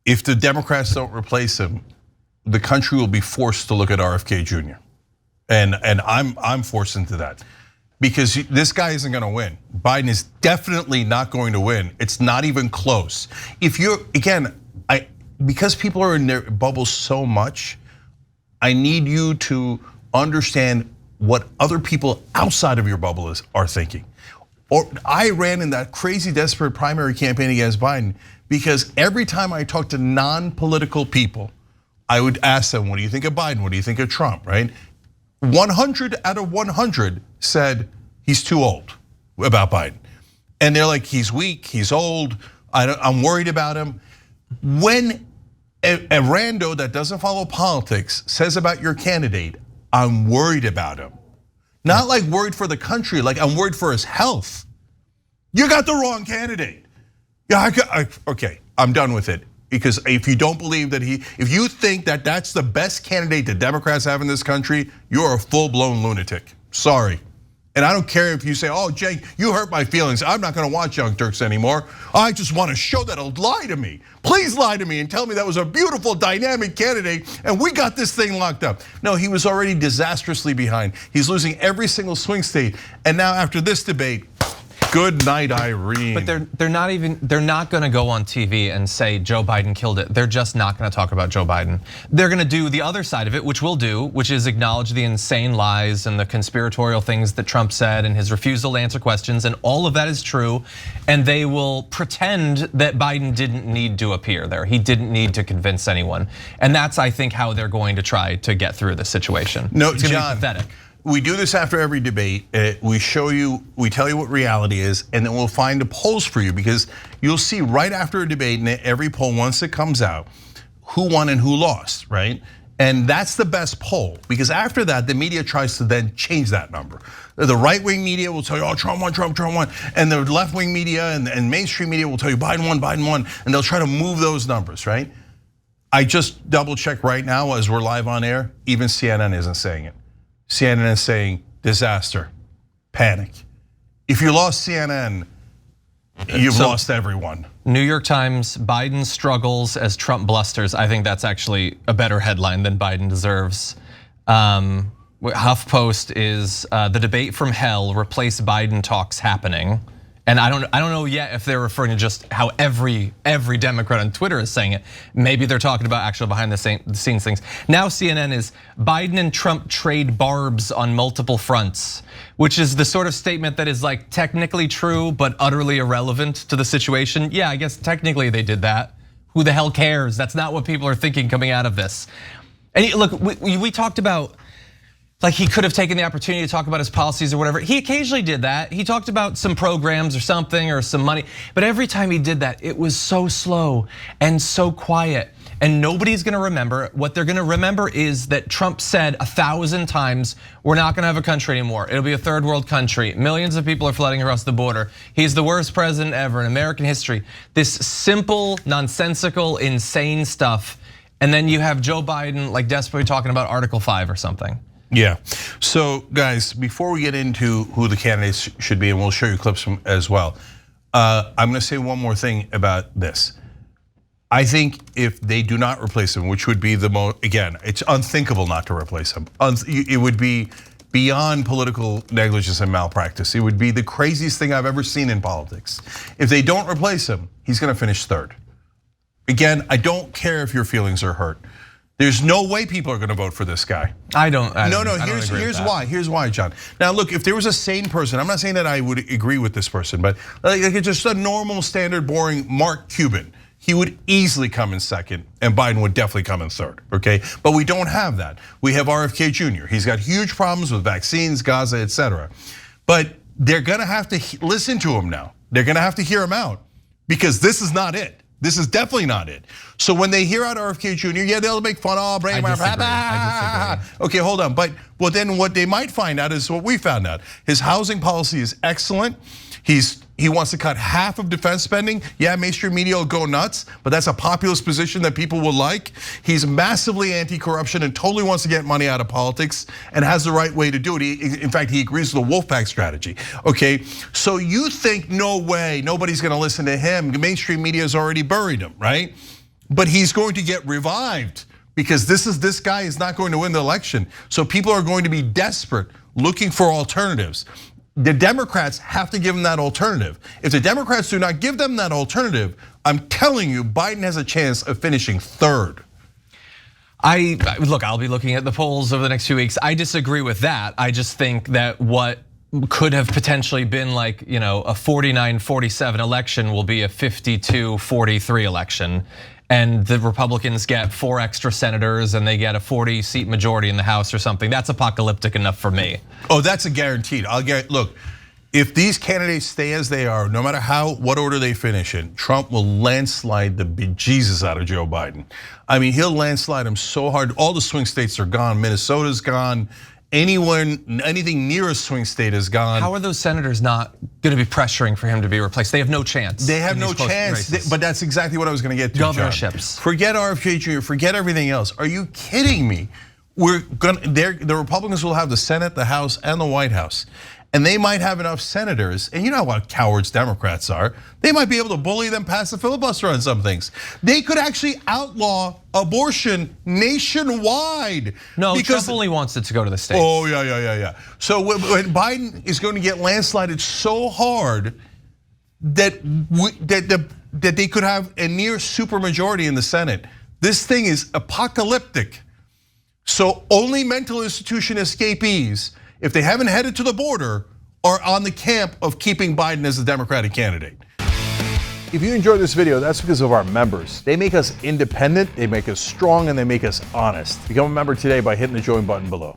if the Democrats don't replace him, the country will be forced to look at RFK Jr. And I'm forced into that. Because this guy isn't gonna win. Biden is definitely not going to win. It's not even close. If you're, again, because people are in their bubbles so much, I need you to understand what other people outside of your bubble are thinking. Or I ran in that crazy desperate primary campaign against Biden because every time I talked to non-political people, I would ask them, what do you think of Biden? What do you think of Trump, right? 100 out of 100 said he's too old about Biden. And they're like, he's weak, he's old, I'm worried about him. When a rando that doesn't follow politics says about your candidate, I'm worried about him. Not like worried for the country, like I'm worried for his health. You got the wrong candidate. Yeah, okay, I'm done with it. Because if you don't believe that if you think that that's the best candidate the Democrats have in this country, you're a full-blown lunatic. Sorry. And I don't care if you say, oh, Cenk, you hurt my feelings. I'm not gonna watch Young Turks anymore. I just want a show that'll lie to me. Please lie to me and tell me that was a beautiful, dynamic candidate and we got this thing locked up. No, he was already disastrously behind. He's losing every single swing state. And now after this debate, good night, Irene. But they're not gonna go on TV and say Joe Biden killed it. They're just not gonna talk about Joe Biden. They're gonna do the other side of it, which we'll do, which is acknowledge the insane lies and the conspiratorial things that Trump said and his refusal to answer questions, and all of that is true. And they will pretend that Biden didn't need to appear there. He didn't need to convince anyone. And that's, I think, how they're going to try to get through this situation. No, it's gonna John, be pathetic. We do this after every debate. We show you, we tell you what reality is, and then we'll find the polls for you because you'll see right after a debate in every poll, once it comes out, who won and who lost, right? And that's the best poll because after that, the media tries to then change that number. The right-wing media will tell you, oh, Trump won, Trump won. And the left-wing media and mainstream media will tell you Biden won. And they'll try to move those numbers, right? I just double check right now as we're live on air, even CNN isn't saying it. CNN is saying disaster, panic. If you lost CNN, you've lost everyone. New York Times, Biden struggles as Trump blusters. I think that's actually a better headline than Biden deserves. HuffPost is the debate from hell, replace Biden talks happening. And I don't know yet if they're referring to just how every Democrat on Twitter is saying it. Maybe they're talking about actual behind the scenes things. Now CNN is Biden and Trump trade barbs on multiple fronts, which is the sort of statement that is like technically true but utterly irrelevant to the situation. Yeah, I guess technically they did that. Who the hell cares? That's not what people are thinking coming out of this. And look, we talked about, like he could have taken the opportunity to talk about his policies or whatever. He occasionally did that. He talked about some programs or something or some money. But every time he did that, it was so slow and so quiet. And nobody's gonna remember. What they're gonna remember is that Trump said 1,000 times, we're not gonna have a country anymore. It'll be a third world country. Millions of people are flooding across the border. He's the worst president ever in American history. This simple, nonsensical, insane stuff. And then you have Joe Biden like desperately talking about Article 5 or something. Yeah, so guys, before we get into who the candidates should be, and we'll show you clips from as well, I'm gonna say one more thing about this. I think if they do not replace him, which would be the most, again, it's unthinkable not to replace him. It would be beyond political negligence and malpractice. It would be the craziest thing I've ever seen in politics. If they don't replace him, he's gonna finish third. Again, I don't care if your feelings are hurt. There's no way people are gonna vote for this guy. No, here's why. Here's why, John. Now look, if there was a sane person, I'm not saying that I would agree with this person, but like just a normal, standard, boring Mark Cuban, he would easily come in second and Biden would definitely come in third, okay? But we don't have that. We have RFK Jr. He's got huge problems with vaccines, Gaza, etc. But they're gonna have to listen to him now. They're gonna have to hear him out because this is not it. This is definitely not it. So when they hear out RFK Jr., yeah, they'll make fun. Oh, bring him up. I disagree. Okay, hold on. But well, then what they might find out is what we found out. His housing policy is excellent. He wants to cut half of defense spending. Yeah, mainstream media will go nuts, but that's a populist position that people will like. He's massively anti-corruption and totally wants to get money out of politics and has the right way to do it. In fact, he agrees with the Wolfpack strategy. Okay, so you think no way, nobody's gonna listen to him. The mainstream media has already buried him, right? but he's going to get revived because this guy is not going to win the election. So people are going to be desperate, looking for alternatives. The Democrats have to give them that alternative. If the Democrats do not give them that alternative, I'm telling you, Biden has a chance of finishing third. Look, I'll be looking at the polls over the next few weeks. I disagree with that. I just think that what could have potentially been like, a 49-47 election will be a 52-43 election. And the Republicans get 4 extra senators and they get a 40-seat majority in the House or something. That's apocalyptic enough for me. Oh, that's a guaranteed. Look, if these candidates stay as they are, no matter what order they finish in, Trump will landslide the bejesus out of Joe Biden. I mean, he'll landslide him so hard. All the swing states are gone. Minnesota's gone. Anything near a swing state is gone. How are those senators not going to be pressuring for him to be replaced? They have no chance. They have no chance, but that's exactly what I was going to get to, Governorships. John. Forget RFK Jr., forget everything else. Are you kidding me? The Republicans will have the Senate, the House, and the White House. And they might have enough senators, and you know what cowards Democrats are. They might be able to bully them past the filibuster on some things. They could actually outlaw abortion nationwide. No, because Trump only wants it to go to the states. Oh, yeah. So when Biden is going to get landslided so hard that they could have a near supermajority in the Senate. This thing is apocalyptic. So only mental institution escapees, if they haven't headed to the border, are on the camp of keeping Biden as the Democratic candidate. If you enjoyed this video, that's because of our members. They make us independent, they make us strong, and they make us honest. Become a member today by hitting the join button below.